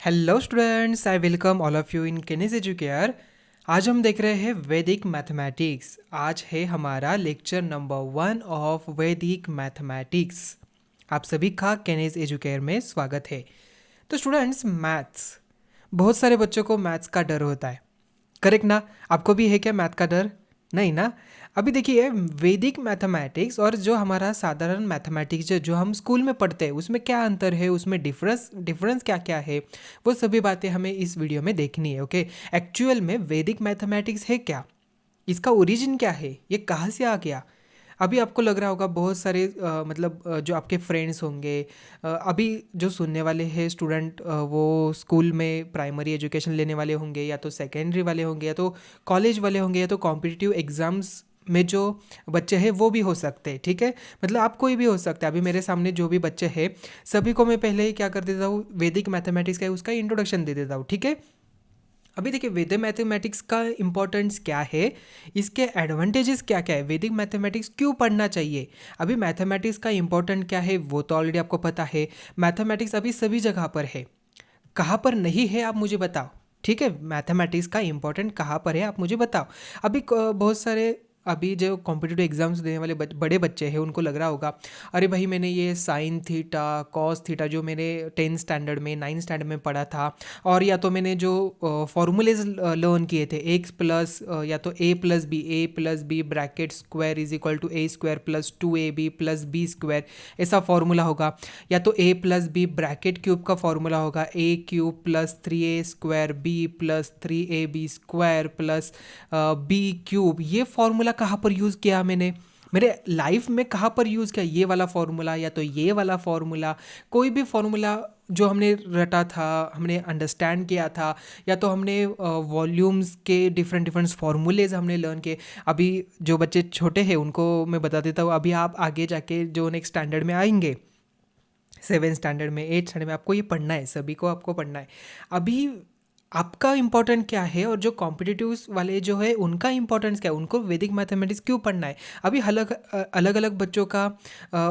Hello students, I welcome all of you in Kenis educare. आज हम देख रहे हैं वैदिक मैथमेटिक्स। आज है हमारा लेक्चर नंबर 1 ऑफ वैदिक मैथमेटिक्स। आप सभी का केनिस एजुकेयर में स्वागत है। तो स्टूडेंट्स, मैथ्स, बहुत सारे बच्चों को मैथ्स का डर होता है, करेक्ट ना? आपको भी है क्या मैथ का डर? नहीं ना? अभी देखिए, वैदिक मैथमेटिक्स और जो हमारा साधारण मैथमेटिक्स जो हम स्कूल में पढ़ते हैं उसमें क्या अंतर है, उसमें डिफरेंस क्या क्या है, वो सभी बातें हमें इस वीडियो में देखनी है। ओके, एक्चुअल में वैदिक मैथमेटिक्स है क्या, इसका ओरिजिन क्या है, ये कहाँ से आ गया? अभी आपको लग रहा होगा बहुत सारे जो आपके फ्रेंड्स होंगे, अभी जो सुनने वाले हैं स्टूडेंट, वो स्कूल में प्राइमरी एजुकेशन लेने वाले होंगे, या तो सेकेंडरी वाले होंगे, या तो कॉलेज वाले होंगे, या तो कॉम्पिटिटिव एग्ज़ाम्स में जो बच्चे हैं वो भी हो सकते हैं। ठीक है, मतलब आप कोई भी हो सकता है। अभी मेरे सामने जो भी बच्चे हैं सभी को मैं पहले ही क्या कर देता हूँ, वैदिक मैथमेटिक्स का उसका इंट्रोडक्शन दे देता हूँ। ठीक है, अभी देखिए वैदिक मैथमेटिक्स का इंपॉर्टेंस क्या है, इसके एडवांटेजेस क्या क्या है, वैदिक मैथमेटिक्स क्यों पढ़ना चाहिए। अभी मैथमेटिक्स का इंपॉर्टेंट क्या है वो तो ऑलरेडी आपको पता है। मैथमेटिक्स अभी सभी जगह पर है, कहाँ पर नहीं है आप मुझे बताओ। ठीक है, मैथमेटिक्स का इंपॉर्टेंट कहाँ पर है आप मुझे बताओ। अभी बहुत सारे अभी जो कॉम्पिटिटिव एग्जाम्स देने वाले बड़े बच्चे हैं उनको लग रहा होगा, अरे भाई मैंने ये साइन थीटा कॉस थीटा जो मैंने 10th स्टैंडर्ड में 9th स्टैंडर्ड में पढ़ा था, और या तो मैंने जो फॉर्मूलेज लर्न किए थे, एक्स प्लस या तो A plus B bracket square is equal to A square plus 2ab plus B square, ऐसा फॉर्मूला होगा। या तो A plus B bracket cube का फॉर्मूला होगा, A cube plus 3a square B plus 3ab square plus B cube. ये formula कहाँ पर use किया मैंने मेरे लाइफ में, कहाँ पर यूज़ किया ये वाला फॉर्मूला या तो ये वाला फॉर्मूला? कोई भी फॉर्मूला जो हमने रटा था, हमने अंडरस्टैंड किया था, या तो हमने वॉल्यूम्स के डिफरेंट डिफरेंट फार्मूलेज हमने लर्न किए। अभी जो बच्चे छोटे हैं उनको मैं बता देता हूँ, अभी आप आगे जाके जो नेक्स्ट स्टैंडर्ड में आएंगे, 7th स्टैंडर्ड में 8th स्टैंडर्ड में, आपको ये पढ़ना है, सभी को आपको पढ़ना है। अभी आपका इंपॉर्टेंट क्या है और जो कॉम्पिटिटिव वाले जो है उनका इंपॉर्टेंस क्या है, उनको वैदिक मैथमेटिक्स क्यों पढ़ना है। अभी अलग अलग बच्चों का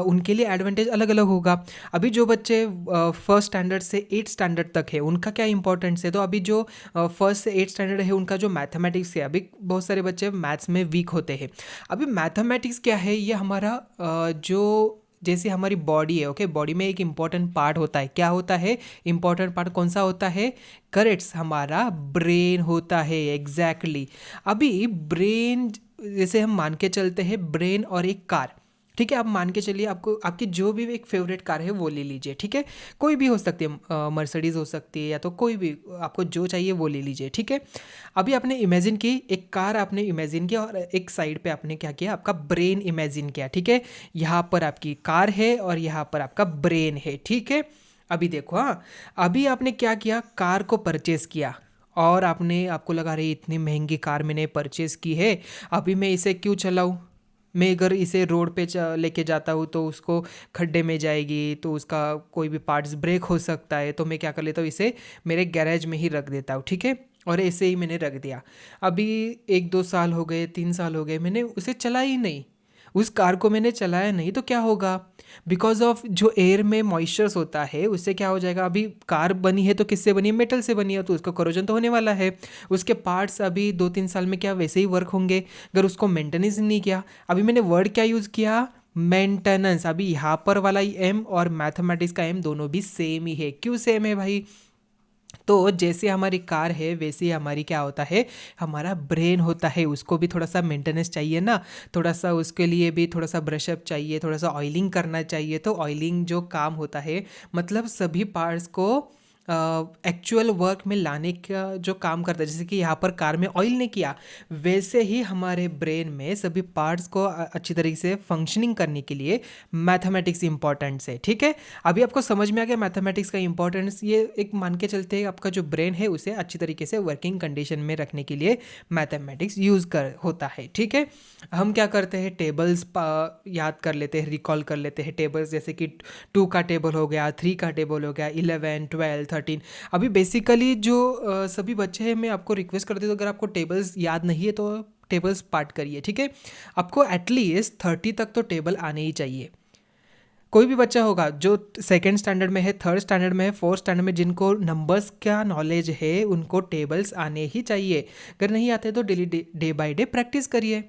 उनके लिए एडवांटेज अलग अलग होगा। अभी जो बच्चे फर्स्ट स्टैंडर्ड से 8th स्टैंडर्ड तक है उनका क्या इंपॉर्टेंस है, तो अभी जो फर्स्ट से 8th स्टैंडर्ड है उनका जो मैथमेटिक्स है, अभी बहुत सारे बच्चे मैथ्स में वीक होते हैं। अभी मैथमेटिक्स क्या है, ये हमारा जो जैसे हमारी बॉडी है, ओके, बॉडी में एक इम्पॉर्टेंट पार्ट होता है। क्या होता है इम्पॉर्टेंट पार्ट, कौन सा होता है? करेक्ट, हमारा ब्रेन होता है, एग्जैक्टली अभी ब्रेन, जैसे हम मान के चलते हैं ब्रेन और एक कार। ठीक है, आप मान के चलिए, आपको आपकी जो भी एक फेवरेट कार है वो ले लीजिए। ठीक है, कोई भी हो सकती है, मर्सिडीज हो सकती है, या तो कोई भी आपको जो चाहिए वो ले लीजिए। ठीक है, अभी आपने इमेजिन की एक कार, आपने इमेजिन किया, और एक साइड पे आपने क्या किया, आपका ब्रेन इमेजिन किया। ठीक है, यहाँ पर आपकी कार है और यहाँ पर आपका ब्रेन है। ठीक है, अभी देखो, हाँ, अभी आपने क्या किया, कार को परचेस किया, और आपको लगा रही इतनी महंगी कार मैंने परचेस की है, अभी मैं इसे क्यों चलाऊं? मैं अगर इसे रोड पे लेके जाता हूँ तो उसको खड्डे में जाएगी, तो उसका कोई भी पार्ट्स ब्रेक हो सकता है, तो मैं क्या कर लेता हूँ, इसे मेरे गैरेज में ही रख देता हूँ। ठीक है, और ऐसे ही मैंने रख दिया। अभी 1-2 साल हो गए, 3 साल हो गए, मैंने उसे चला ही नहीं, उस कार को मैंने चलाया नहीं, तो क्या होगा? बिकॉज ऑफ जो एयर में मॉइस्चर्स होता है उससे क्या हो जाएगा, अभी कार बनी है तो किससे बनी है? मेटल से बनी है, तो उसका करोजन तो होने वाला है। उसके पार्ट्स अभी 2-3 साल में क्या वैसे ही वर्क होंगे अगर उसको मेंटेनेंस नहीं किया। अभी मैंने वर्ड क्या यूज़ किया? मेंटेनेंस। अभी यहाँ पर वाला ही एम और मैथमेटिक्स का एम दोनों भी सेम ही है। क्यों सेम है भाई? तो जैसे हमारी कार है वैसे ही हमारी क्या होता है, हमारा ब्रेन होता है, उसको भी थोड़ा सा मेंटेनेंस चाहिए ना, थोड़ा सा उसके लिए भी थोड़ा सा ब्रशअप चाहिए, थोड़ा सा ऑयलिंग करना चाहिए। तो ऑयलिंग जो काम होता है, मतलब सभी पार्ट्स को एक्चुअल वर्क में लाने का जो काम करता है, जैसे कि यहाँ पर कार में ऑयल ने किया, वैसे ही हमारे ब्रेन में सभी पार्ट्स को अच्छी तरीके से फंक्शनिंग करने के लिए मैथमेटिक्स इंपॉर्टेंट है। ठीक है, अभी आपको समझ में आ गया मैथमेटिक्स का इंपॉर्टेंस। ये एक मान के चलते हैं, आपका जो ब्रेन है उसे अच्छी तरीके से वर्किंग कंडीशन में रखने के लिए मैथमेटिक्स यूज़ कर होता है। ठीक है, हम क्या करते हैं, टेबल्स याद कर लेते हैं, रिकॉल कर लेते हैं टेबल्स, जैसे कि 2 का टेबल हो गया, 3 का टेबल हो गया, 11, 12, 13। अभी बेसिकली जो सभी बच्चे हैं, मैं आपको रिक्वेस्ट करती हूँ, अगर आपको टेबल्स याद नहीं है तो टेबल्स पार्ट करिए। ठीक है, आपको एटलीस्ट 30 तक तो टेबल आने ही चाहिए। कोई भी बच्चा होगा जो सेकंड स्टैंडर्ड में है, थर्ड स्टैंडर्ड में है, फोर्थ स्टैंडर्ड में, जिनको नंबर्स का नॉलेज है उनको टेबल्स आने ही चाहिए। अगर नहीं आते तो daily day by day practice करिए।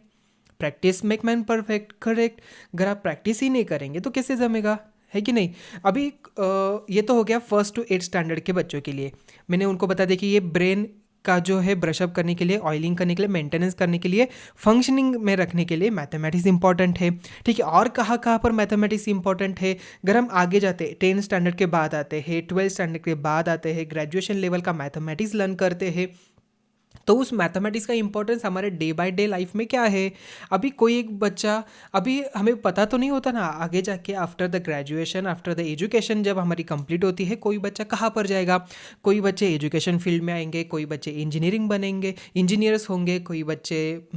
Practice make man perfect, correct. अगर आप प्रैक्टिस ही नहीं करेंगे तो कैसे जमेगा, है कि नहीं। अभी ये तो हो गया फर्स्ट टू एट स्टैंडर्ड के बच्चों के लिए। मैंने उनको बता दिया कि ये ब्रेन का जो है ब्रशअप करने के लिए, ऑयलिंग करने के लिए, मेंटेनेंस करने के लिए, फंक्शनिंग में रखने के लिए मैथमेटिक्स इंपॉर्टेंट है। ठीक है, और कहाँ कहाँ पर मैथमेटिक्स इंपॉर्टेंट है। अगर हम आगे जाते हैं, 10 स्टैंडर्ड के बाद आते हैं, 12 स्टैंडर्ड के बाद आते हैं, ग्रेजुएशन लेवल का मैथमेटिक्स लर्न करते हैं, तो उस मैथमेटिक्स का इंपॉर्टेंस हमारे डे बाय डे लाइफ में क्या है। अभी कोई एक बच्चा, अभी हमें पता तो नहीं होता ना आगे जाके after the graduation, after the education जब हमारी कंप्लीट होती है, कोई बच्चा कहाँ पर जाएगा। कोई बच्चे एजुकेशन फील्ड में आएंगे, कोई बच्चे इंजीनियरिंग बनेंगे, इंजीनियर्स होंगे, कोई बच्चे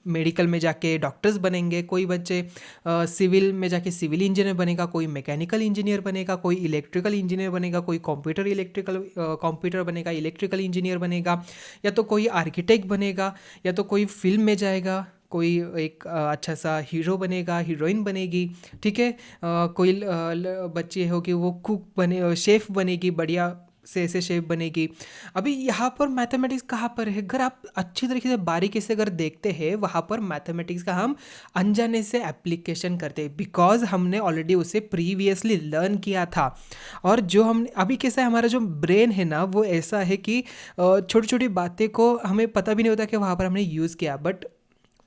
मेडिकल में जाके डॉक्टर्स बनेंगे, कोई बच्चे सिविल में जाके सिविल इंजीनियर बनेगा, कोई मैकेनिकल इंजीनियर बनेगा, कोई इलेक्ट्रिकल इंजीनियर बनेगा, कोई कंप्यूटर बनेगा, इलेक्ट्रिकल इंजीनियर बनेगा, या तो कोई आर्किटेक्ट बनेगा, या तो कोई फिल्म में जाएगा, कोई एक अच्छा सा हीरो बनेगा, हीरोइन बनेगी। ठीक है, कोई बच्चे हो कि वो कुक बने, शेफ़ बनेगी, बढ़िया से ऐसे शेफ बनेगी। अभी यहाँ पर मैथमेटिक्स कहाँ पर है, अगर आप अच्छी तरीके से बारीकी से अगर देखते हैं, वहाँ पर मैथमेटिक्स का हम अनजाने से एप्लीकेशन करते हैं, बिकॉज हमने ऑलरेडी उसे प्रीवियसली लर्न किया था। और जो हम अभी कैसा है, हमारा जो ब्रेन है ना वो ऐसा है कि छोटी छोटी बातें को हमें पता भी नहीं होता कि वहाँ पर हमने यूज़ किया, बट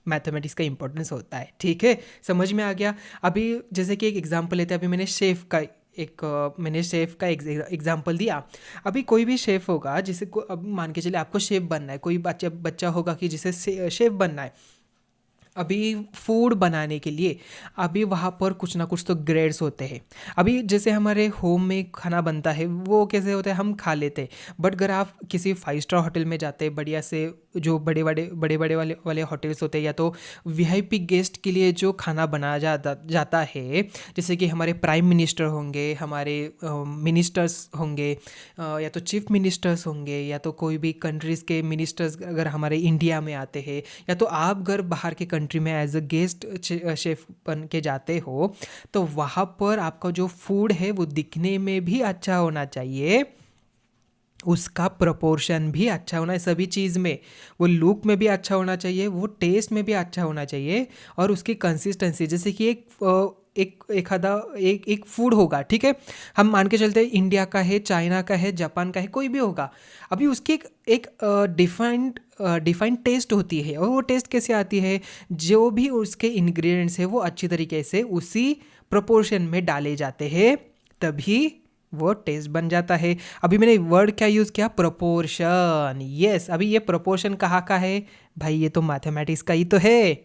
मैथमेटिक्स का इंपॉर्टेंस होता है। ठीक है, समझ में आ गया। अभी जैसे कि एक एग्जांपल लेते हैं, अभी मैंने शेफ़ का एग्जांपल दिया। अभी कोई भी शेफ़ होगा जिसे अब मान के चलिए आपको शेफ़ बनना है, कोई बच्चा होगा कि जिसे शेफ़ बनना है। अभी फूड बनाने के लिए अभी वहाँ पर कुछ ना कुछ तो ग्रेड्स होते हैं। अभी जैसे हमारे होम में खाना बनता है वो कैसे होता है, हम खा लेते हैं, बट अगर आप किसी 5 स्टार होटल में जाते हैं, बढ़िया से जो बड़े वाले होटल्स होते हैं, या तो वीआईपी गेस्ट के लिए जो खाना बनाया जाता है, जैसे कि हमारे प्राइम मिनिस्टर होंगे, हमारे मिनिस्टर्स होंगे, या तो चीफ मिनिस्टर्स होंगे, या तो कोई भी कंट्रीज़ के मिनिस्टर्स अगर हमारे इंडिया में आते हैं, या तो आप अगर बाहर के कंट्री में एज अ गेस्ट शेफ बन के जाते हो, तो वहाँ पर आपका जो फूड है वो दिखने में भी अच्छा होना चाहिए, उसका प्रोपोर्शन भी अच्छा होना है, सभी चीज़ में वो लुक में भी अच्छा होना चाहिए, वो टेस्ट में भी अच्छा होना चाहिए, और उसकी कंसिस्टेंसी, जैसे कि एक फूड होगा, ठीक है, हम मान के चलते हैं इंडिया का है, चाइना का है, जापान का है, कोई भी होगा। अभी उसकी एक डिफाइंड टेस्ट होती है, और वो टेस्ट कैसे आती है, जो भी उसके इंग्रेडिएंट्स है वो अच्छी तरीके से उसी प्रोपोर्शन में डाले जाते हैं, तभी वो टेस्ट बन जाता है। अभी मैंने वर्ड क्या यूज़ किया, प्रोपोर्शन। यस, अभी ये प्रोपोर्शन कहाँ का है भाई, ये तो मैथमेटिक्स का ही तो है।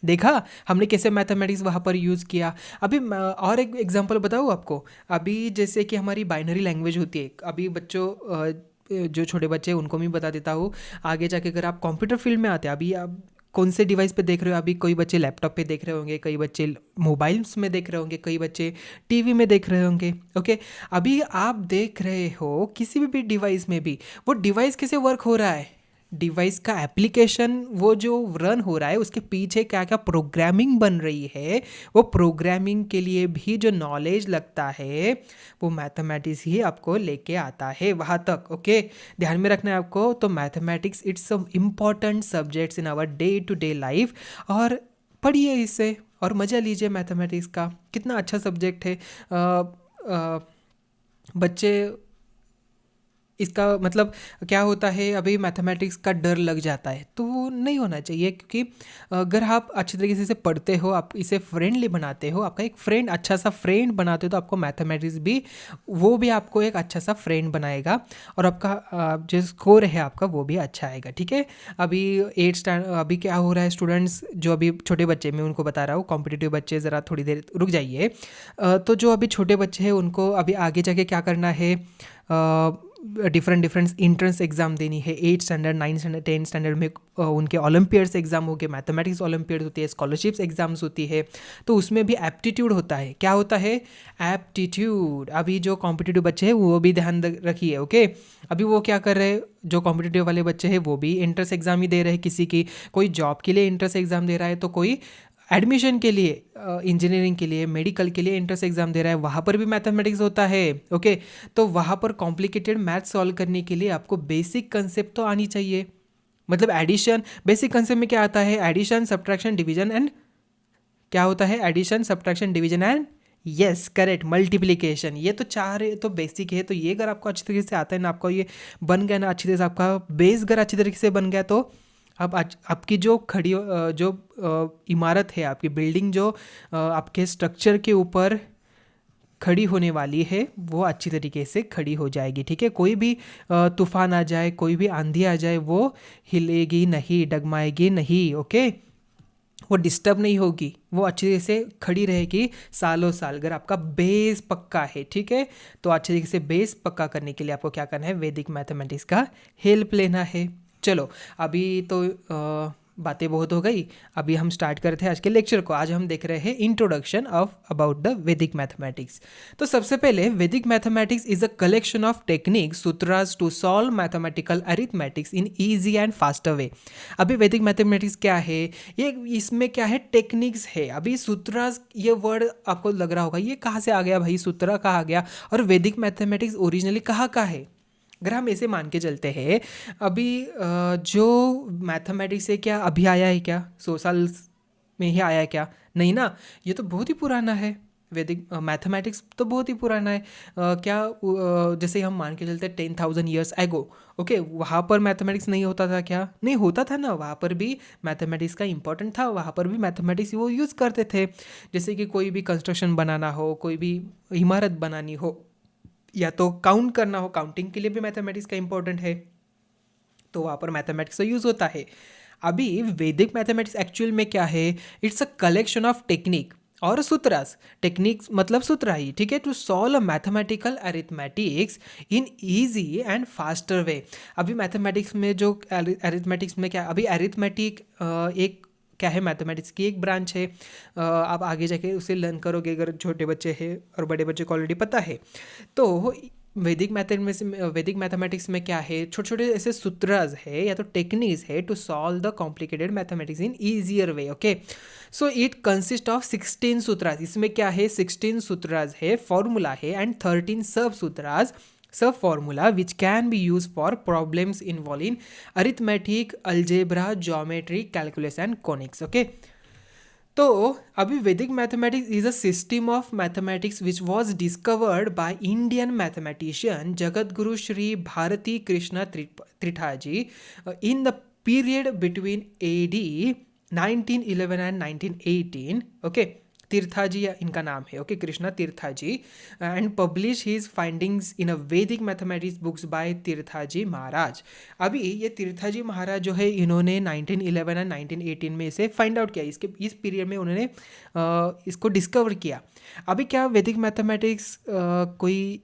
देखा हमने कैसे मैथमेटिक्स वहाँ पर यूज़ किया। अभी और एक एग्जांपल बताऊँ आपको। अभी जैसे कि हमारी बाइनरी लैंग्वेज होती है, अभी बच्चों जो छोटे बच्चे हैं उनको मैं बता देता हूँ। आगे जाके अगर आप कंप्यूटर फील्ड में आते हैं, अभी आप कौन से डिवाइस पे देख रहे हो, अभी कोई बच्चे लैपटॉप पे देख रहे होंगे, कई बच्चे मोबाइल्स में देख रहे होंगे, कई बच्चे टीवी में देख रहे होंगे। ओके, अभी आप देख रहे हो किसी भी डिवाइस में भी, वो डिवाइस कैसे वर्क हो रहा है, डिवाइस का एप्लीकेशन वो जो रन हो रहा है उसके पीछे क्या क्या प्रोग्रामिंग बन रही है, वो प्रोग्रामिंग के लिए भी जो नॉलेज लगता है वो मैथमेटिक्स ही आपको लेके आता है वहाँ तक। ओके, ध्यान में रखना है आपको। तो mathematics it's some important subjects in our day to day life, और पढ़िए इससे और मज़ा लीजिए। मैथमेटिक्स का कितना अच्छा सब्जेक्ट है। बच्चे इसका मतलब क्या होता है, अभी मैथमेटिक्स का डर लग जाता है, तो वो नहीं होना चाहिए, क्योंकि अगर आप अच्छी तरीके से इसे पढ़ते हो, आप इसे फ्रेंडली बनाते हो, आपका एक फ्रेंड अच्छा सा फ्रेंड बनाते हो, तो आपको मैथमेटिक्स भी वो भी आपको एक अच्छा सा फ्रेंड बनाएगा, और आपका जो स्कोर है आपका वो भी अच्छा आएगा। ठीक है, अभी 8 स्टैंड अभी क्या हो रहा है, स्टूडेंट्स जो अभी छोटे बच्चे, मैं उनको बता रहा हूँ, कॉम्पिटिटिव बच्चे ज़रा थोड़ी देर रुक जाइए। तो जो अभी छोटे बच्चे हैं उनको अभी आगे जाके क्या करना है, डिफरेंट इंट्रेंस एग्ज़ाम देनी है। 8 स्टैंडर्ड, 9 स्टैंडर्ड, 10 स्टैंडर्ड में उनके ओलंपियड्स एग्ज़ाम हो गए, मैथमेटिक्स ओलंपियड होती है, स्कॉलरशिप्स एग्ज़ाम्स होती है, तो उसमें भी एप्टीट्यूड होता है। क्या होता है, एप्टीट्यूड। अभी जो कॉम्पिटिटिव बच्चे हैं वो भी ध्यान रखिए। ओके, अभी वो क्या कर रहे हैं, जो कॉम्पिटिटिव वाले बच्चे हैं वो भी एंट्रेंस एग्ज़ाम ही दे रहे हैं, किसी की कोई जॉब के लिए एंट्रेंस एग्ज़ाम दे रहा है, तो कोई एडमिशन के लिए इंजीनियरिंग के लिए, मेडिकल के लिए एंट्रेंस एग्जाम दे रहा है, वहाँ पर भी मैथमेटिक्स होता है। ओके, तो वहाँ पर कॉम्प्लिकेटेड मैथ सॉल्व करने के लिए आपको बेसिक कंसेप्ट तो आनी चाहिए। मतलब एडिशन, बेसिक कंसेप्ट में क्या आता है? एडिशन, सब्ट्रैक्शन, डिवीजन एंड, क्या होता है? Addition, subtraction, division and, yes correct, multiplication. ये तो चार तो बेसिक है। तो ये अगर आपको अच्छी तरीके से आता है ना, आपको ये बन गया ना अच्छी तरह से, आपका बेस अगर अच्छी तरीके से बन गया, तो अब आपकी जो जो इमारत है, आपकी बिल्डिंग जो आपके स्ट्रक्चर के ऊपर खड़ी होने वाली है, वो अच्छी तरीके से खड़ी हो जाएगी। ठीक है, कोई भी तूफान आ जाए, कोई भी आंधी आ जाए, वो हिलेगी नहीं, डगमाएगी नहीं। ओके, वो डिस्टर्ब नहीं होगी, वो अच्छी तरीके से खड़ी रहेगी सालों साल, अगर आपका बेस पक्का है। ठीक है, तो अच्छी तरीके से बेस पक्का करने के लिए आपको क्या करना है? वैदिक मैथमेटिक्स का हेल्प लेना है। चलो, अभी तो बातें बहुत हो गई, अभी हम स्टार्ट करते हैं आज के लेक्चर को। आज हम देख रहे हैं introduction of about the Vedic mathematics. तो सबसे पहले, Vedic mathematics is a collection of techniques, sutras to solve mathematical arithmetics in easy and faster way. अभी वैदिक मैथमेटिक्स क्या है? ये इसमें क्या है? टेक्निक्स है। अभी सूत्रास, ये वर्ड आपको लग रहा होगा ये कहाँ से आ गया भाई, सूत्रा कहाँ आ गया, और वैदिक मैथमेटिक्स ओरिजिनली कहाँ का है? अगर हम ऐसे मान के चलते हैं, अभी जो मैथमेटिक्स है, क्या अभी आया है? क्या 100 साल में ही आया है? क्या नहीं ना, ये तो बहुत ही पुराना है। वैदिक मैथमेटिक्स तो बहुत ही पुराना है। क्या जैसे हम मान के चलते हैं 10,000 ईयर्स एगो, ओके, वहाँ पर मैथमेटिक्स नहीं होता था क्या? नहीं होता था ना, वहाँ पर भी मैथमेटिक्स का इंपॉर्टेंट था, वहाँ पर भी मैथमेटिक्स वो यूज़ करते थे। जैसे कि कोई भी कंस्ट्रक्शन बनाना हो, कोई भी इमारत बनानी हो, या तो काउंट करना हो, काउंटिंग के लिए भी मैथमेटिक्स का इंपॉर्टेंट है, तो वहाँ पर मैथमेटिक्स का यूज़ होता है। अभी वैदिक मैथमेटिक्स एक्चुअल में क्या है? It's a collection of technique और सूत्रास। टेक्निक्स मतलब सूत्र ही, ठीक है, to solve mathematical arithmetics in easy and faster way. अभी मैथमेटिक्स में जो अरिथमेटिक्स में क्या, अभी अरिथमेटिक एक क्या है, मैथमेटिक्स की एक ब्रांच है। आप आगे जाके उसे लर्न करोगे अगर छोटे बच्चे हैं, और बड़े बच्चे को ऑलरेडी पता है। तो वैदिक मैथमेटिक्स में क्या है? छोटे छोटे ऐसे सूत्रास है या तो टेक्निक्स है to solve the complicated mathematics in easier way. Okay, so it consist of 16 सूत्रास। इसमें क्या है? 16 सूत्रास है, फॉर्मूला है, and 13 sub sutras, sub formula which can be use for problems involving arithmetic, algebra, geometry, calculus and conics. Okay, तो अभी Vedic mathematics is a system of mathematics which was discovered by Indian mathematician Jagat Guru Shri Bharati Krishna Tripathi in the period between AD 1911 and 1918। Okay, Tirthaji इनका नाम है। Okay, Krishna Tirthaji, and publish his findings in a Vedic mathematics books by Tirthaji Maharaj. अभी ये तीर्थाजी महाराज जो है, इन्होंने 1911 एंड 1918 में इसे फाइंड आउट किया। इसके इस पीरियड में उन्होंने इसको डिस्कवर किया। अभी क्या वैदिक मैथमेटिक्स कोई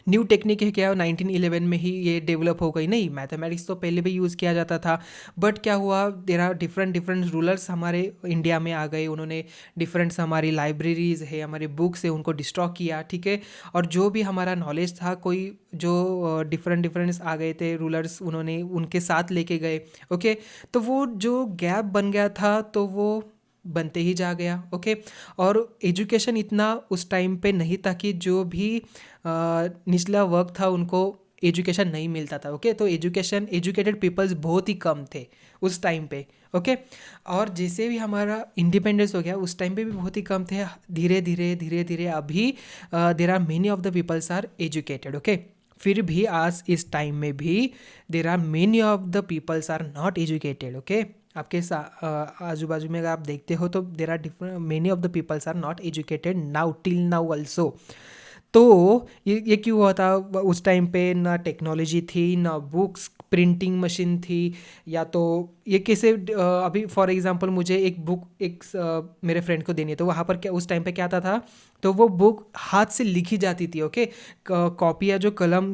न्यू टेक्निक है क्या? 1911 में ही ये डेवलप हो गई? नहीं, मैथमेटिक्स तो पहले भी यूज़ किया जाता था, बट क्या हुआ, there are different different rulers हमारे इंडिया में आ गए। उन्होंने डिफरेंट्स, हमारी लाइब्रेरीज है, हमारे बुक्स है, उनको डिस्ट्रॉ किया। ठीक है, और जो भी हमारा नॉलेज था, कोई जो डिफरेंट डिफरेंट्स आ गए थे रूलर्स, उन्होंने उनके साथ लेके गए। ओके, तो वो जो गैप बन गया था, तो वो बनते ही जा गया। ओके, और एजुकेशन इतना उस टाइम पे नहीं था कि जो भी निचला वर्ग था उनको एजुकेशन नहीं मिलता था। ओके, तो एजुकेटेड पीपल्स बहुत ही कम थे उस टाइम पे। ओके, और जैसे भी हमारा इंडिपेंडेंस हो गया, उस टाइम पे भी बहुत ही कम थे। धीरे धीरे धीरे धीरे अभी there are many of the peoples are educated. Okay, फिर भी आज इस टाइम में भी there are many of the peoples are not educated. Okay, आपके आजू बाजू में अगर आप देखते हो, तो there are different, many of the peoples are not educated now, till now also. तो ये क्यों हुआ था? उस टाइम पे ना टेक्नोलॉजी थी, ना बुक्स, प्रिंटिंग मशीन थी, या तो ये कैसे अभी फॉर एग्जांपल मुझे एक बुक मेरे फ्रेंड को देनी है, तो वहाँ पर क्या उस टाइम पे क्या आता था, तो वो बुक हाथ से लिखी जाती थी। ओके, कॉपी या जो कलम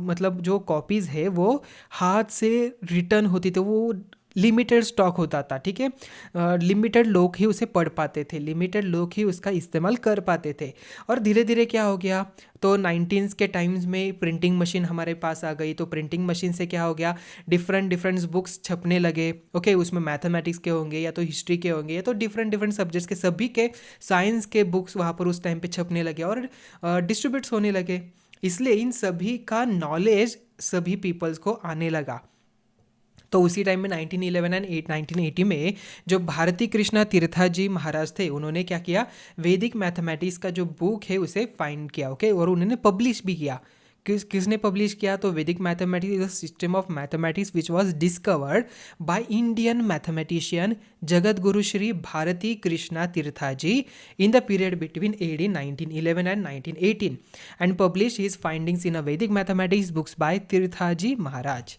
मतलब जो कॉपीज़ है वो हाथ से रिटर्न होती थी, वो लिमिटेड स्टॉक होता था, ठीक है। लिमिटेड लोग ही उसे पढ़ पाते थे, लिमिटेड लोग ही उसका इस्तेमाल कर पाते थे। और धीरे धीरे क्या हो गया, तो 19 के टाइम्स में प्रिंटिंग मशीन हमारे पास आ गई। तो प्रिंटिंग मशीन से क्या हो गया, डिफरेंट डिफरेंट बुक्स छपने लगे। ओके, उसमें मैथमेटिक्स के होंगे या तो हिस्ट्री के होंगे या तो डिफरेंट डिफरेंट सब्जेक्ट्स के, सभी के साइंस के बुक्स वहाँ पर उस टाइम पे छपने लगे और डिस्ट्रीब्यूट्स होने लगे। इसलिए इन सभी का नॉलेज सभी पीपल्स को आने लगा। तो उसी टाइम में 1911 एंड 1980 में जो भारती कृष्णा तीर्था जी महाराज थे, उन्होंने क्या किया, वैदिक मैथमेटिक्स का जो बुक है उसे फाइंड किया। ओके, और उन्होंने पब्लिश भी किया। किसने पब्लिश किया, तो Vedic mathematics is a system of mathematics which was discovered by Indian mathematician Jagat Guru Shri Bharati Krishna Tirtha ji in the period between AD 1911 and 1918 and publish his findings in a Vedic mathematics books by Tirtha ji Maharaj.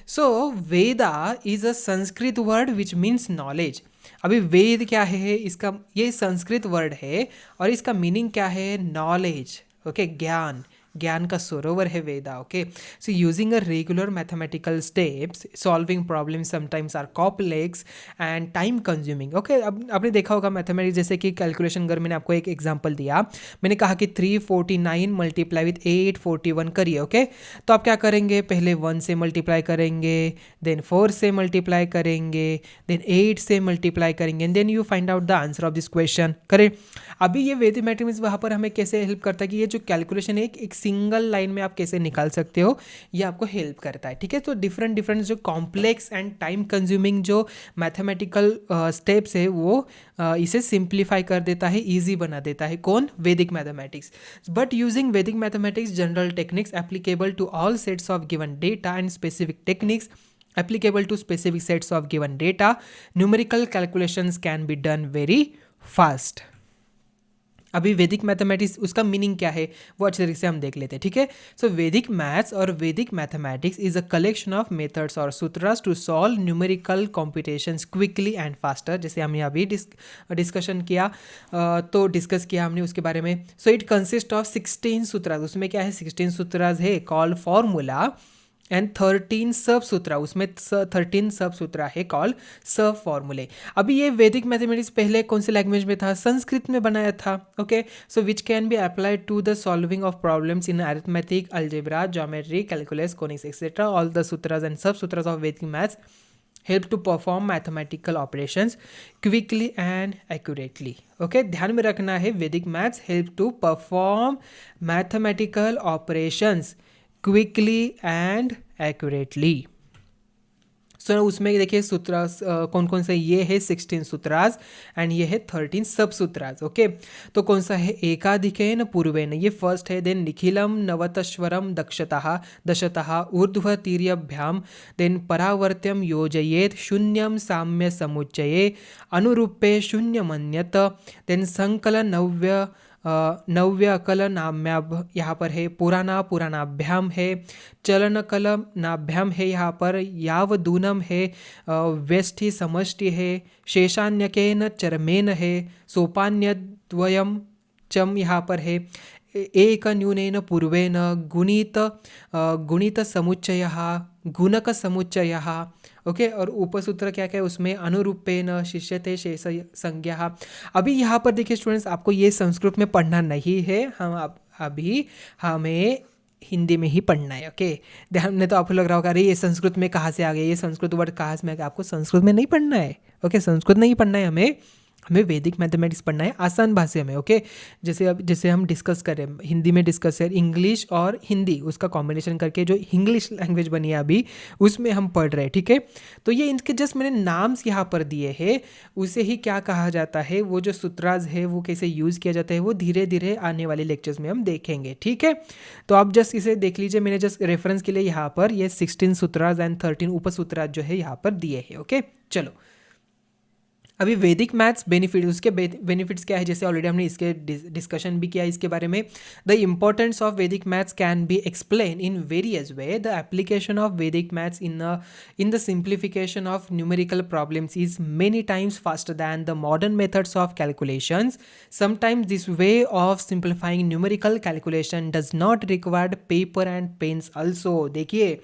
So Veda is a Sanskrit word which means knowledge. अभी वेद क्या है, इसका ये Sanskrit word है और इसका meaning क्या है, नॉलेज। ओके, ज्ञान, ज्ञान का सरोवर है Veda. Okay, so using a regular mathematical steps solving problems sometimes are complex and time consuming. Okay, अब आपने देखा होगा मैथमेटिक्स, जैसे कि कैलकुलेशन, अगर मैंने आपको एक एग्जांपल दिया, मैंने कहा कि 349 मल्टीप्लाई विथ 841 करिए। ओके, तो आप क्या करेंगे, पहले 1 से मल्टीप्लाई करेंगे, देन 4 से मल्टीप्लाई करेंगे, देन 8 से मल्टीप्लाई करेंगे, and then you find out the answer of this question. Correct. अभी ये वैदिक मैथमेटिक्स वहाँ पर हमें कैसे हेल्प करता है कि ये जो कैलकुलेशन है एक सिंगल लाइन में आप कैसे निकाल सकते हो, ये आपको हेल्प करता है, ठीक है। तो डिफरेंट डिफरेंट जो कॉम्प्लेक्स एंड टाइम कंज्यूमिंग जो मैथमेटिकल स्टेप्स है वो इसे सिंप्लीफाई कर देता है, ईजी बना देता है। कौन, Vedic mathematics. But using Vedic mathematics general techniques applicable to all sets of given data and specific techniques applicable to specific sets of given data, numerical calculations can be done very fast। अभी Vedic mathematics उसका meaning क्या है वो अच्छे तरीके से हम देख लेते हैं, ठीक है। सो वैदिक मैथ्स और Vedic mathematics is a collection of methods और sutras to solve numerical competitions quickly and faster. जैसे हमने अभी डिस्कशन किया, तो डिस्कस किया हमने उसके बारे में। सो इट कंसिस्ट ऑफ 16 सूत्रास, उसमें क्या है, 16 सूत्रास है कॉल्ड फॉर्मूला एंड 13 सब सूत्रा, उसमें 13 सब सूत्रा है कॉल्ड सब फॉर्मूले। अभी ये वैदिक मैथमेटिक्स पहले कौन से लैंग्वेज में था, संस्कृत में बनाया था। Okay, so which can be applied to the solving of problems in arithmetic, algebra, geometry, calculus, conics etcetera. All the sutras and sub sutras of Vedic maths help to perform mathematical operations quickly and accurately। Okay, ध्यान में रखना है, Vedic maths help to perform mathematical operations quickly and accurately. So उसमें देखिए सूत्रास कौन कौन से, ये है 16 सूत्रास एंड ये है 13 सब सूत्रास। ओके, तो कौन सा है, एकाधिकेन पूर्वेन, ये फर्स्ट है। देन निखिलम नवतश्वरम दशतः ऊर्ध्व तीर्यभ्याम, देन परावर्त्यम योजयेत शून्यम साम्य समुच्चये अनुरूपे शून्यमन्यत, देन संकलन नव्य अकलनाभ्याम यहाँ पर है, पुराणाभ्याम है, चलनकलनाभ्याम है यहाँ पर, यावदूनम है, व्यष्टि समष्टि है, शेषान्यकेन चरमेन है, सोपान्यद्वयम चम यहाँ पर है, एक न्यूनेन पूर्वेन गुणित समुच्चयः, गुणक समुच्चयः। ओके, और उपसूत्र क्या क्या है उसमें, अनुरूपेण शिष्यते शेष संज्ञा। अभी यहाँ पर देखिए स्टूडेंट्स, आपको ये संस्कृत में पढ़ना नहीं है, अभी हमें हिंदी में ही पढ़ना है। ओके, ध्यान में, तो आपको लग रहा होगा अरे ये संस्कृत में कहाँ से आ गया, ये संस्कृत वर्ड कहाँ से आ गया। आपको संस्कृत में नहीं पढ़ना है। ओके, संस्कृत नहीं पढ़ना है, हमें वैदिक मैथमेटिक्स पढ़ना है आसान भाषा में। ओके, जैसे हम डिस्कस करें, हिंदी में डिस्कस करें, इंग्लिश और हिंदी उसका कॉम्बिनेशन करके जो इंग्लिश लैंग्वेज बनी है अभी, उसमें हम पढ़ रहे हैं, ठीक है। तो ये इनके जस्ट मैंने नाम्स यहाँ पर दिए हैं, उसे ही क्या कहा जाता है, वो जो सूत्राज है वो कैसे यूज़ किया जाता है, वो धीरे धीरे आने वाले लेक्चर्स में हम देखेंगे, ठीक है। तो आप जस्ट इसे देख लीजिए, मैंने जस्ट रेफरेंस के लिए यहाँ पर ये 16 सूत्राज एंड 13 उपसूत्राज जो है यहाँ पर दिए हैं। ओके, चलो अभी वैदिक मैथ्स बेनिफिट, उसके बेनिफिट्स क्या है, जैसे ऑलरेडी हमने इसके डिस्कशन भी किया इसके बारे में। The importance of Vedic maths can be explain in various way. The application of Vedic maths in the simplification of numerical problems is many times faster than the modern methods of calculations. Sometimes this way of simplifying numerical calculation does not required paper and pens also. देखिए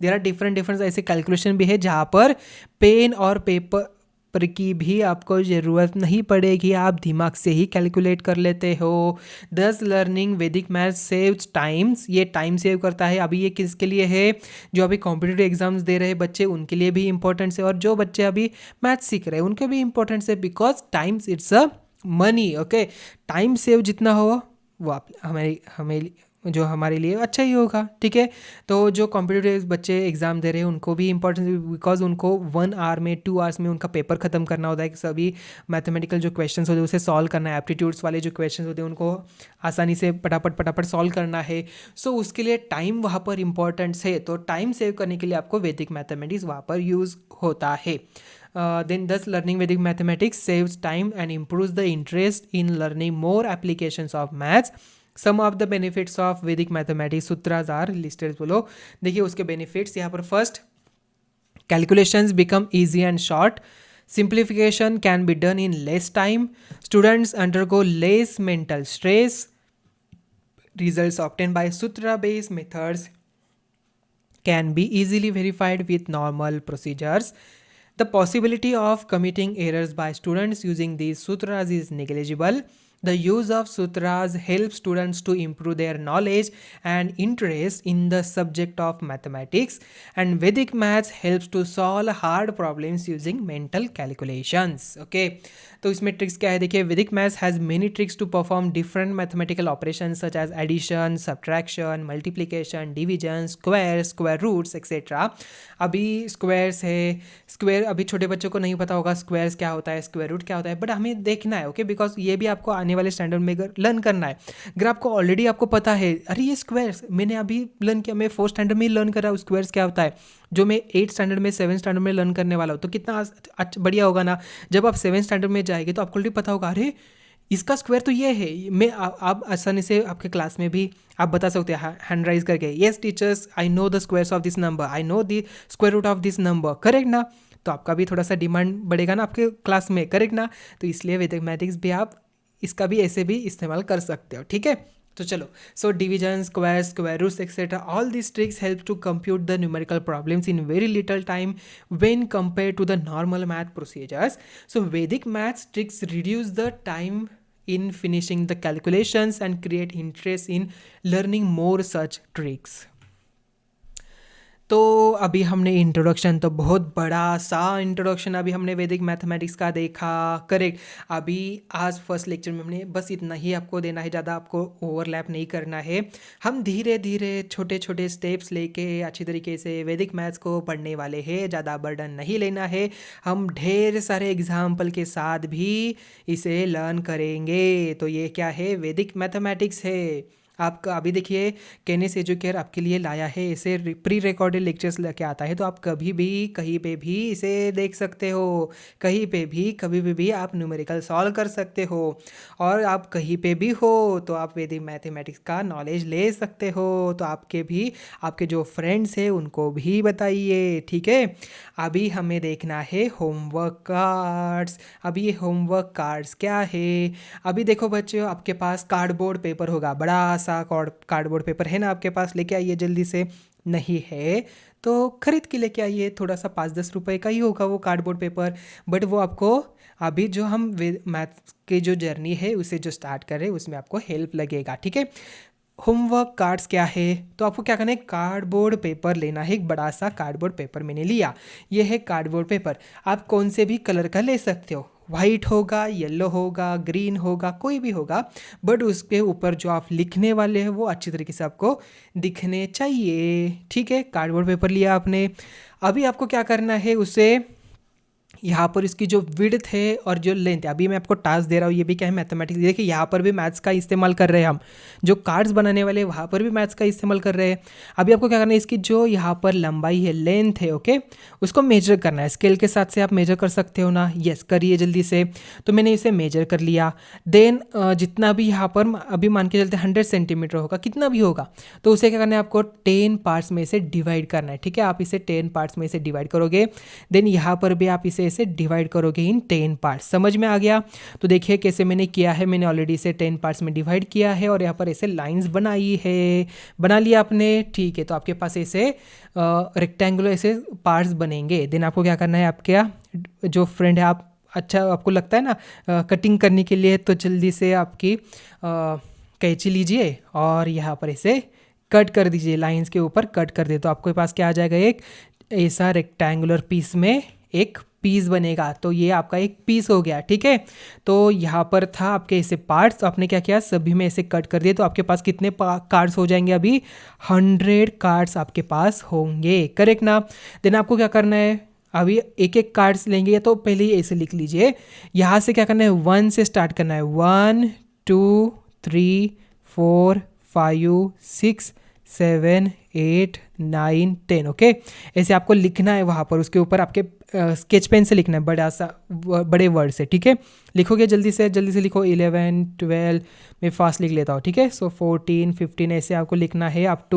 there are different different ऐसे calculation भी है जहाँ पर pen और paper की भी आपको ज़रूरत नहीं पड़ेगी, आप दिमाग से ही कैलकुलेट कर लेते हो। दस लर्निंग वैदिक मैथ्स सेव्स टाइम्स, ये टाइम सेव करता है। अभी ये किसके लिए है? जो अभी कॉम्पिटिटिव एग्जाम्स दे रहे बच्चे, उनके लिए भी इंपॉर्टेंट है, और जो बच्चे अभी मैथ्स सीख रहे हैं उनके भी इंपॉर्टेंट है, because times it's a money. Okay, time save जितना हो वो आप हमें हमें जो हमारे लिए अच्छा ही होगा, ठीक है। तो जो कॉम्पिटिटिव बच्चे एग्ज़ाम दे रहे हैं उनको भी इंपॉर्टेंस, बिकॉज उनको 1 आवर में 2 आवर्स में उनका पेपर ख़त्म करना होता है। कि सभी मैथमेटिकल जो क्वेश्चंस होते हैं उसे सॉल्व करना है, एप्टीट्यूड्स वाले जो क्वेश्चंस होते हैं उनको आसानी से फटाफट सॉल्व करना है। सो उसके लिए टाइम वहाँ पर इंपॉर्टेंट्स है। तो टाइम सेव करने के लिए आपको वैदिक मैथमेटिक्स वहाँ पर यूज़ होता है। Then thus learning Vedic mathematics saves time and improves the interest in learning more applications of maths. Some of the benefits of Vedic mathematics sutras are listed below. देखिए उसके benefits यहाँ पर first, calculations become easy and short. Simplification can be done in less time. Students undergo less mental stress. Results obtained by sutra-based methods can be easily verified with normal procedures. The possibility of committing errors by students using these sutras is negligible. The use of sutras helps students to improve their knowledge and interest in the subject of mathematics, and Vedic maths helps to solve hard problems using mental calculations. Okay, तो इसमें tricks क्या है? देखिए, Vedic maths has many tricks to perform different mathematical operation such as addition, subtraction, multiplication, division, square, square roots etcetera. अभी squares है, square अभी छोटे बच्चों को नहीं पता होगा स्क्वायर्स क्या होता है, स्क्वायर रूट क्या होता है, बट हमें देखना है। ओके, बिकॉज ये भी आपको आने वाले स्टैंडर्ड में लर्न करना है। अगर आपको ऑलरेडी आपको पता है, अरे ये स्क्वायर्स मैंने अभी लर्न किया, मैं 4th स्टैंडर्ड में ही लर्न कर रहा हूँ स्क्वायर्स क्या होता है, जो मैं 8th स्टैंडर्ड में 7th स्टैंडर्ड में लर्न करने वाला हूँ, तो कितना अच्छा बढ़िया होगा ना। जब आप 7th स्टैंडर्ड में जाएंगे तो आपको ऑलरेडी पता होगा, अरे इसका स्क्वायर तो ये है। मैं आप आसानी से आपके क्लास में भी आप बता सकते हैं हैंड राइज करके, yes teachers I know the squares of this number, I know the square root of this number, correct ना। तो आपका भी थोड़ा सा डिमांड बढ़ेगा ना आपके क्लास में, करेक्ट ना। तो इसलिए वैदिक मैथमेटिक्स भी आप इसका भी ऐसे भी इस्तेमाल कर सकते हो, ठीक है। तो चलो, so division, square, square roots etcetera, all this tricks help to compute the numerical problems in very little time when compare to the normal math procedures. So Vedic maths tricks reduce the time in finishing the calculations and create interest in learning more such tricks. तो अभी हमने introduction, तो बहुत बड़ा सा introduction अभी हमने वैदिक मैथमेटिक्स का देखा, करेक्ट। अभी आज फर्स्ट लेक्चर में हमने बस इतना ही आपको देना है, ज़्यादा आपको ओवरलैप नहीं करना है। हम धीरे धीरे छोटे छोटे स्टेप्स लेके अच्छी तरीके से वैदिक मैथ्स को पढ़ने वाले हैं, ज़्यादा बर्डन नहीं लेना है। हम ढेर सारे एग्जाम्पल के साथ भी इसे लर्न करेंगे। तो ये क्या है? वैदिक मैथमेटिक्स है। आपका अभी देखिए केनिस एजुकेयर आपके लिए लाया है, इसे प्री रिकॉर्डेड लेक्चर्स लेके आता है, तो आप कभी भी कहीं पे भी इसे देख सकते हो, कहीं पे भी कभी भी आप न्यूमेरिकल सॉल्व कर सकते हो। और आप कहीं पे भी हो तो आप वैदिक मैथमेटिक्स का नॉलेज ले सकते हो। तो आपके जो फ्रेंड्स हैं उनको भी बताइए, ठीक है। अभी हमें देखना है होमवर्क कार्ड्स। अभी ये होमवर्क कार्ड्स क्या है? अभी देखो बच्चों, आपके पास कार्डबोर्ड पेपर होगा, बड़ा सा कार्डबोर्ड पेपर है ना आपके पास, लेके आइए जल्दी से। नहीं है तो खरीद के लेके आइए, थोड़ा सा 5-10 रुपए का ही होगा वो कार्डबोर्ड पेपर, बट वो आपको अभी जो हम मैथ की जो जर्नी है उसे जो स्टार्ट कर रहे हैं उसमें आपको हेल्प लगेगा, ठीक है। होमवर्क कार्ड्स क्या है? तो आपको क्या करना है, कार्डबोर्ड पेपर लेना है। एक बड़ा सा कार्डबोर्ड पेपर मैंने लिया, ये है कार्डबोर्ड पेपर। आप कौन से भी कलर का ले सकते हो, वाइट होगा, येलो होगा, ग्रीन होगा, कोई भी होगा, बट उसके ऊपर जो आप लिखने वाले हैं वो अच्छी तरीके से आपको दिखने चाहिए, ठीक है। कार्डबोर्ड पेपर लिया आपने, अभी आपको क्या करना है, उसे यहाँ पर इसकी जो विड्थ है और जो लेंथ है, अभी मैं आपको टास्क दे रहा हूँ, ये भी क्या है, मैथमेटिक्स। देखिए यहाँ पर भी मैथ्स का इस्तेमाल कर रहे हैं हम, जो कार्ड्स बनाने वाले वहाँ पर भी मैथ्स का इस्तेमाल कर रहे हैं। अभी आपको क्या करना है, इसकी जो यहाँ पर लंबाई है, लेंथ है, ओके, उसको मेजर करना है। स्केल के साथ से आप मेजर कर सकते हो ना, यस करिए जल्दी से। तो मैंने इसे मेजर कर लिया। देन जितना भी यहाँ पर अभी मान के चलते 100 सेंटीमीटर होगा, कितना भी होगा, तो उसे क्या करना है, आपको 10 पार्ट्स में इसे डिवाइड करना है, ठीक है। आप इसे 10 पार्ट्स में इसे डिवाइड करोगे। देन यहाँ पर भी आप इसे इसे डिवाइड करोगे इन 10 पार्ट्स। समझ में आ गया? तो देखिए कैसे मैंने किया है, मैंने ऑलरेडी इसे 10 पार्ट्स में डिवाइड किया है और यहाँ पर ऐसे लाइंस बनाई है, बना लिया आपने, ठीक है। तो आपके पास ऐसे रेक्टेंगुलर ऐसे पार्ट्स बनेंगे। देन आपको क्या करना है, आपके जो फ्रेंड है, आप अच्छा आपको लगता है ना कटिंग करने के लिए, तो जल्दी से आपकी कैंची लीजिए और यहाँ पर ऐसे कट कर दीजिए, लाइंस के ऊपर कट कर दे, तो आपके पास क्या आ जाएगा, एक ऐसा रेक्टेंगुलर पीस में एक पीस बनेगा। तो ये आपका एक पीस हो गया, ठीक है। तो यहाँ पर था आपके ऐसे पार्ट्स, आपने क्या किया, सभी में ऐसे कट कर दिए। तो आपके पास कितने कार्ड्स हो जाएंगे, अभी 100 कार्ड्स आपके पास होंगे, करेक्ट ना। देन आपको क्या करना है, अभी एक एक कार्ड्स लेंगे, तो पहले ही ऐसे लिख लीजिए। यहाँ से क्या करना है, 1 से स्टार्ट करना है, 1 2 3 4 5 6 7 8 9 10, ओके। ऐसे आपको लिखना है वहाँ पर, उसके ऊपर आपके स्केच पेन से लिखना है, बड़ा सा बड़े वर्ड से, ठीक है। लिखोगे जल्दी से लिखो, 11 12, मैं फास्ट लिख लेता हूँ, ठीक है। सो 14 15 ऐसे आपको लिखना है, अप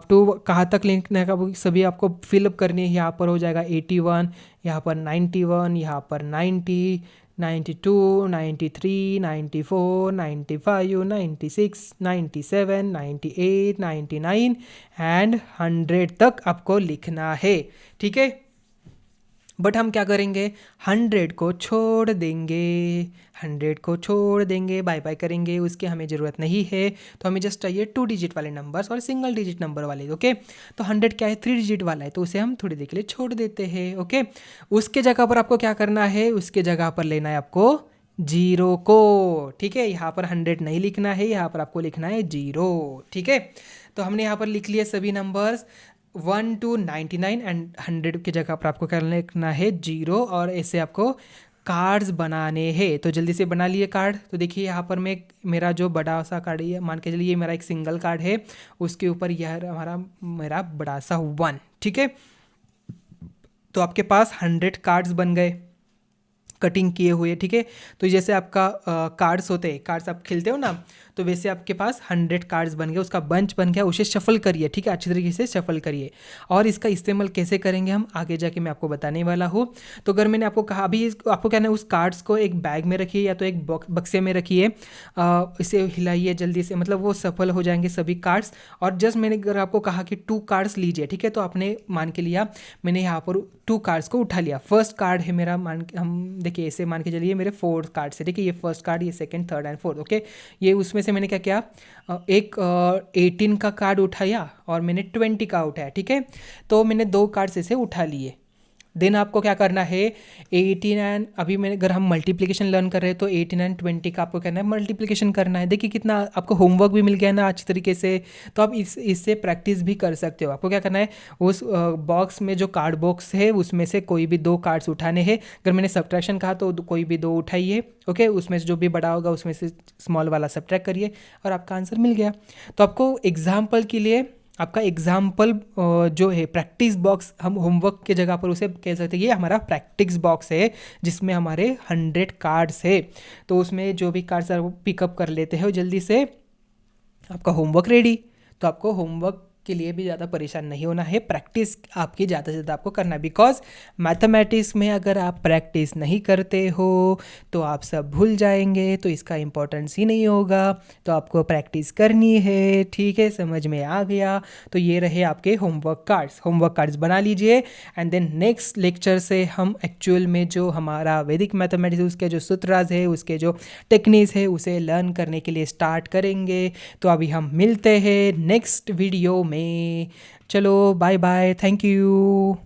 टू कहाँ तक लिखना है, वो सभी आपको फिलअप करनी है। यहाँ पर हो जाएगा 81, यहाँ पर 91, यहाँ पर 90, 92 93 94 95 96 97 98 99 एंड 100 तक आपको लिखना है, ठीक है। बट हम क्या करेंगे, 100 को छोड़ देंगे, 100 को छोड़ देंगे, बाय बाय करेंगे, उसकी हमें ज़रूरत नहीं है। तो हमें जस्ट चाहिए 2 डिजिट वाले नंबर्स और सिंगल डिजिट नंबर वाले, ओके। तो 100 क्या है, 3 डिजिट वाला है, तो उसे हम थोड़ी देर के लिए छोड़ देते हैं, ओके। उसके जगह पर आपको क्या करना है, उसके जगह पर लेना है आपको 0 को, ठीक है। यहाँ पर 100 नहीं लिखना है, यहाँ पर आपको लिखना है 0, ठीक है। तो हमने यहाँ पर लिख लिए सभी नंबर्स 1 to 99 एंड 100 की जगह पर आपको क्या लिखना है 0, और ऐसे आपको कार्ड्स बनाने हैं। तो जल्दी से बना लिए कार्ड। तो देखिए यहाँ पर मैं मेरा जो बड़ा सा कार्ड है, मान के चलिए मेरा एक सिंगल कार्ड है, उसके ऊपर यह मेरा बड़ा सा 1, ठीक है। तो आपके पास 100 कार्ड्स बन गए कटिंग किए हुए, ठीक है। तो जैसे आपका कार्ड्स होते हैं, कार्ड्स आप खेलते हो ना, तो वैसे आपके पास 100 कार्ड्स बन गए, उसका बंच बन गया, उसे शफल करिए, ठीक है, अच्छी तरीके से शफल करिए। और इसका इस्तेमाल कैसे करेंगे हम आगे जाके मैं आपको बताने वाला हूँ। तो अगर मैंने आपको कहा, अभी आपको कहना है उस कार्ड्स को एक बैग में रखिए या तो एक बक्से में रखिए, इसे हिलाइए जल्दी से, मतलब वो सफल हो जाएंगे सभी कार्ड्स। और जस्ट मैंने अगर आपको कहा कि 2 कार्ड्स लीजिए, ठीक है, तो आपने मान के लिया, मैंने यहाँ पर 2 कार्ड्स को उठा लिया। फर्स्ट कार्ड है मेरा, हम देखिए ऐसे मान के चलिए मेरे 4 कार्ड से, ठीक है, ये फर्स्ट कार्ड, ये second, third and fourth, okay. ये उसमें से मैंने क्या किया, एक 18 का कार्ड उठाया और मैंने 20 का उठाया, ठीक है। तो मैंने 2 कार्ड्स ऐसे उठा लिए। देन आपको क्या करना है, 18 एंड, अभी मैंने अगर हम मल्टीप्लिकेशन लर्न कर रहे हैं तो 18 एंड 20 का आपको करना है मल्टीप्लिकेशन करना है। देखिए कितना आपको होमवर्क भी मिल गया ना अच्छी तरीके से। तो आप इससे प्रैक्टिस भी कर सकते हो। आपको क्या करना है, उस बॉक्स में जो कार्ड बॉक्स है उसमें से कोई भी 2 कार्ड्स उठाने हैं। अगर मैंने सब्ट्रैक्शन कहा तो कोई भी 2 उठाइए, ओके। उसमें से जो भी बड़ा होगा उसमें से स्मॉल वाला सब्ट्रैक्ट करिए और आपका आंसर मिल गया। तो आपको एग्जाम्पल के लिए आपका एग्जाम्पल जो है प्रैक्टिस बॉक्स, हम होमवर्क के जगह पर उसे कह सकते हैं, ये हमारा प्रैक्टिस बॉक्स है जिसमें हमारे 100 कार्ड्स है। तो उसमें जो भी कार्ड्स आप पिकअप कर लेते हो जल्दी से, आपका होमवर्क रेडी। तो आपको होमवर्क के लिए भी ज़्यादा परेशान नहीं होना है, प्रैक्टिस आपकी ज़्यादा से ज़्यादा आपको करना है। बिकॉज मैथमेटिक्स में अगर आप प्रैक्टिस नहीं करते हो तो आप सब भूल जाएंगे, तो इसका इम्पोर्टेंस ही नहीं होगा। तो आपको प्रैक्टिस करनी है, ठीक है, समझ में आ गया। तो ये रहे आपके होमवर्क कार्ड्स बना लीजिए। एंड देन नेक्स्ट लेक्चर से हम एक्चुअल में जो हमारा वैदिक मैथमेटिक्स, उसके जो सूत्रास है, उसके जो टेक्निक्स है, उसे लर्न करने के लिए स्टार्ट करेंगे। तो अभी हम मिलते हैं नेक्स्ट वीडियो में। चलो बाय बाय, थैंक यू।